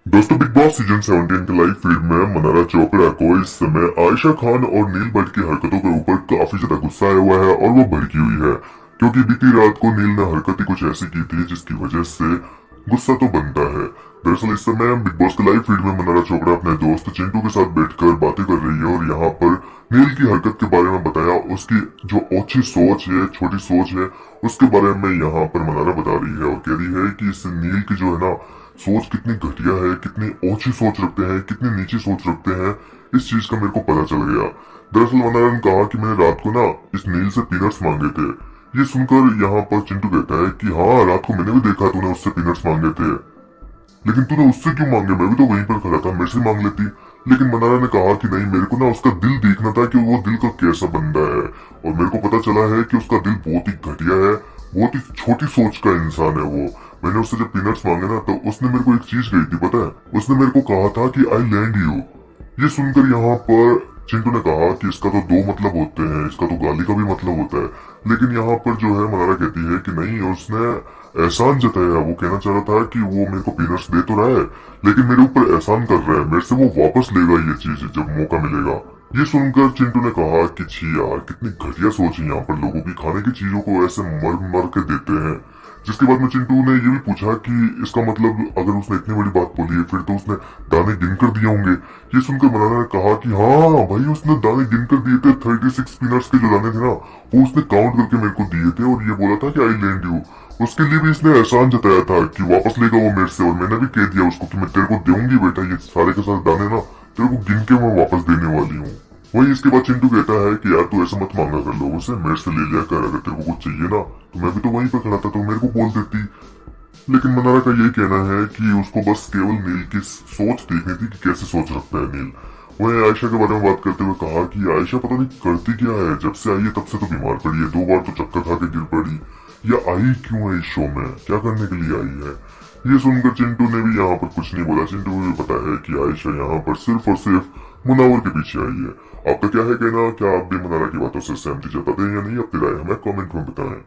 दोस्तों, big boss season 17 के live feed में मनारा चोपड़ा को इस समय आयशा खान और नील भट्ट की हरकतों के ऊपर काफी ज्यादा गुस्सा आया हुआ है और वो भड़की हुई है, क्योंकि बीती रात को नील ने हरकत ही कुछ ऐसी की थी जिसकी वजह से गुस्सा तो बनता है। दरअसल इस समय बिग बॉस के लाइव फीड में मनारा चोपड़ा अपने दोस्त चिंटू के साथ बैठकर बातें कर रही है और यहाँ पर नील की हरकत के बारे में बताया। उसकी जो ओछी सोच है, छोटी सोच है, उसके बारे में यहाँ पर मनारा बता रही है और कह रही है कि इस नील की जो है ना सोच कितनी घटिया है, कितनी ओछी सोच रखते हैं, कितनी नीची सोच रखते हैं, इस चीज का मेरे को पता चल गया। दरअसल मनारा ने कहा कि मैंने रात को ना इस नील से पीनट्स मांगे थे। ये सुनकर यहाँ पर चिंटू कहता है कि हाँ, रात को मैंने भी देखा तूने उससे पीनट्स मांगे थे, लेकिन तूने उससे क्यों मांगे? मैं भी तो वहीं पर खड़ा था, मेरे से मांग लेती। लेकिन मनारा ने कहा कि नहीं, मेरे को ना उसका दिल देखना था कि वो दिल का कैसा बंदा है, और मेरे को पता चला है कि उसका दिल बहुत ही घटिया है, बहुत ही छोटी सोच का इंसान है वो। मैंने उससे जब पीनट्स मांगे ना, तो उसने मेरे को एक चीज कही थी, पता है? उसने मेरे को कहा था कि आई लैंड यू। ये सुनकर यहाँ पर चिंटू ने कहा कि इसका तो दो मतलब होते हैं, इसका तो गाली का भी मतलब होता है। लेकिन यहाँ पर जो है मनारा कहती है कि नहीं, उसने एहसान जताया। वो कहना चाह रहा था कि वो मेरे को पीनट्स दे तो रहा है, लेकिन मेरे ऊपर एहसान कर रहा है, मेरे से वो वापस लेगा ये चीज जब मौका मिलेगा। ये सुनकर चिंटू ने कहा कि छी यार, कितनी घटिया सोच है यहाँ पर लोगों की, खाने की चीजों को ऐसे मर मर के देते हैं। जिसके बाद में चिंटू ने ये भी पूछा कि इसका मतलब अगर उसने इतनी बड़ी बात बोली है फिर तो उसने दाने गिन कर दिए होंगे। ये सुनकर मनाना ने कहा कि हाँ भाई, उसने दाने गिन कर दिए थे। 36 पीनट्स के जो दाने थे ना, वो उसने काउंट करके मेरे को दिए थे और ये बोला था कि आई लैंड यू। उसके लिए भी इसने एहसान जताया था कि वापस लेगा वो मेरे से, और मैंने भी कह दिया उसको कि मैं तेरे को दूंगी बेटा, ये सारे के सारे दाने ना तेरे को गिन के मैं वापस देने वाली हूँ। वही इसके बाद चिंटू कहता है कि यार तू ऐसा मत मांगा कर लोगों से, मेरे से ले लिया कर, अगर तेरे को कुछ चाहिए ना तो मैं भी तो वहीं पर खड़ा था, तो मेरे को बोल देती। लेकिन मनारा का यही कहना है कि उसको बस केवल नील की सोच देखनी थी कि कैसे सोच रखता है नील। वही आयशा के बारे में बात करते हुए कहा कि आयशा पता नहीं करती क्या है, जब से आई है तब से तो बीमार पड़ी है, 2 बार तो चक्कर खा के गिर पड़ी। या आई क्यों है इस शो में, क्या करने के लिए आई है? ये सुनकर चिंटू ने भी यहाँ पर कुछ नहीं बोला। चिंटू को भी पता है कि आयशा यहाँ पर सिर्फ और सिर्फ मुनावर के पीछे आई है। आपका क्या है कहना? क्या आप भी मनारा की बातों से सहमति जताते हैं या नहीं? अपनी राय हमें कमेंट में बताएं।